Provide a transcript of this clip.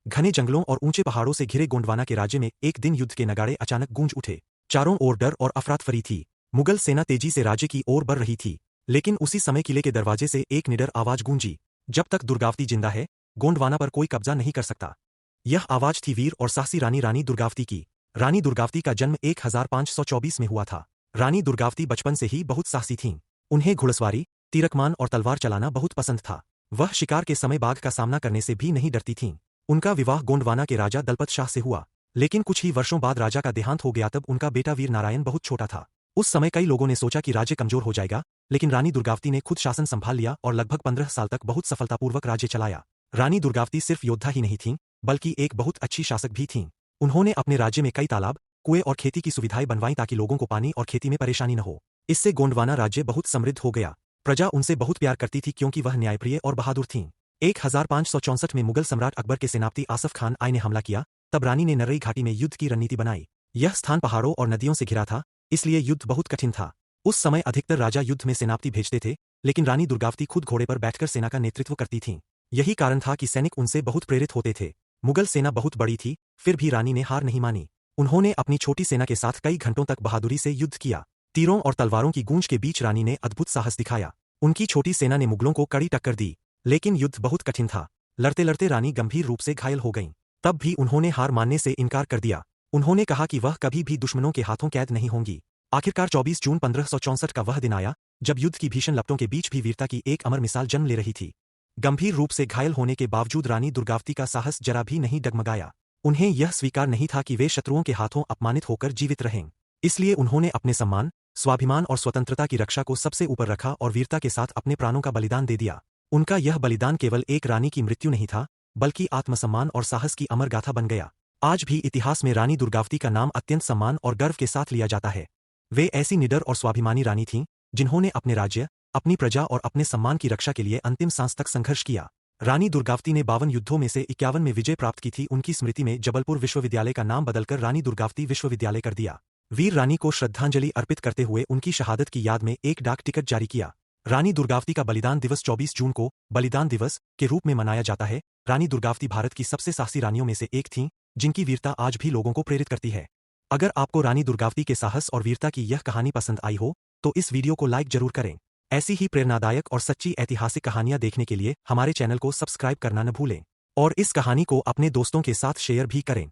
घने जंगलों और ऊंचे पहाड़ों से घिरे गोंडवाना के राज्य में एक दिन युद्ध के नगाड़े अचानक गूंज उठे। चारों ओर डर और अफरातफरी थी। मुगल सेना तेजी से राज्य की ओर बढ़ रही थी, लेकिन उसी समय किले के दरवाजे से एक निडर आवाज गूंजी, जब तक दुर्गावती जिंदा है, गोंडवाना पर कोई कब्जा नहीं कर सकता। यह आवाज थी वीर और साहसी रानी दुर्गावती की। रानी दुर्गावती का जन्म 1524 में हुआ था। रानी दुर्गावती बचपन से ही बहुत साहसी थीं। उन्हें घुड़सवारी, तीरकमान और तलवार चलाना बहुत पसंद था। वह शिकार के समय बाघ का सामना करने से भी नहीं डरती थीं। उनका विवाह गोंडवाना के राजा दलपत शाह से हुआ, लेकिन कुछ ही वर्षों बाद राजा का देहांत हो गया। तब उनका बेटा वीर नारायण बहुत छोटा था। उस समय कई लोगों ने सोचा कि राज्य कमजोर हो जाएगा, लेकिन रानी दुर्गावती ने खुद शासन संभाल लिया और लगभग 15 साल तक बहुत सफलतापूर्वक राज्य चलाया। रानी दुर्गावती सिर्फ योद्धा ही नहीं थीं, बल्कि एक बहुत अच्छी शासक भी थीं। उन्होंने अपने राज्य में कई तालाब, कुएं और खेती की सुविधाएं बनवाईं ताकि लोगों को पानी और खेती में परेशानी न हो। इससे गोंडवाना राज्य बहुत समृद्ध हो गया। प्रजा उनसे बहुत प्यार करती थी क्योंकि वह न्यायप्रिय और बहादुर थीं। 1564 में मुगल सम्राट अकबर के सेनापति आसफ खान आई ने हमला किया। तब रानी ने नरई घाटी में युद्ध की रणनीति बनाई। यह स्थान पहाड़ों और नदियों से घिरा था, इसलिए युद्ध बहुत कठिन था। उस समय अधिकतर राजा युद्ध में सेनापति भेजते थे, लेकिन रानी दुर्गावती खुद घोड़े पर बैठकर सेना का नेतृत्व करती थीं। यही कारण था कि सैनिक उनसे बहुत प्रेरित होते थे। मुगल सेना बहुत बड़ी थी, फिर भी रानी ने हार नहीं मानी। उन्होंने अपनी छोटी सेना के साथ कई घंटों तक बहादुरी से युद्ध किया। तीरों और तलवारों की गूंज के बीच रानी ने अद्भुत साहस दिखाया। उनकी छोटी सेना ने मुगलों को कड़ी टक्कर दी, लेकिन युद्ध बहुत कठिन था। लड़ते लड़ते रानी गंभीर रूप से घायल हो गईं। तब भी उन्होंने हार मानने से इनकार कर दिया। उन्होंने कहा कि वह कभी भी दुश्मनों के हाथों कैद नहीं होंगी। आखिरकार 24 जून 1564 का वह दिन आया, जब युद्ध की भीषण लपटों के बीच भी वीरता की एक अमर मिसाल जन्म ले रही थी। गंभीर रूप से घायल होने के बावजूद रानी दुर्गावती का साहस जरा भी नहीं डगमगाया। उन्हें यह स्वीकार नहीं था कि वे शत्रुओं के हाथों अपमानित होकर जीवित रहें। इसलिए उन्होंने अपने सम्मान, स्वाभिमान और स्वतंत्रता की रक्षा को सबसे ऊपर रखा और वीरता के साथ अपने प्राणों का बलिदान दे दिया। उनका यह बलिदान केवल एक रानी की मृत्यु नहीं था, बल्कि आत्मसम्मान और साहस की अमर गाथा बन गया। आज भी इतिहास में रानी दुर्गावती का नाम अत्यंत सम्मान और गर्व के साथ लिया जाता है। वे ऐसी निडर और स्वाभिमानी रानी थीं, जिन्होंने अपने राज्य, अपनी प्रजा और अपने सम्मान की रक्षा के लिए अंतिम सांस तक संघर्ष किया। रानी दुर्गावती ने 52 युद्धों में से 51 में विजय प्राप्त की थी। उनकी स्मृति में जबलपुर विश्वविद्यालय का नाम बदलकर रानी दुर्गावती विश्वविद्यालय कर दिया। वीर रानी को श्रद्धांजलि अर्पित करते हुए उनकी शहादत की याद में एक डाक टिकट जारी किया। रानी दुर्गावती का बलिदान दिवस 24 जून को बलिदान दिवस के रूप में मनाया जाता है। रानी दुर्गावती भारत की सबसे साहसी रानियों में से एक थीं, जिनकी वीरता आज भी लोगों को प्रेरित करती है। अगर आपको रानी दुर्गावती के साहस और वीरता की यह कहानी पसंद आई हो, तो इस वीडियो को लाइक जरूर करें। ऐसी ही प्रेरणादायक और सच्ची ऐतिहासिक कहानियां देखने के लिए हमारे चैनल को सब्सक्राइब करना न भूलें और इस कहानी को अपने दोस्तों के साथ शेयर भी करें।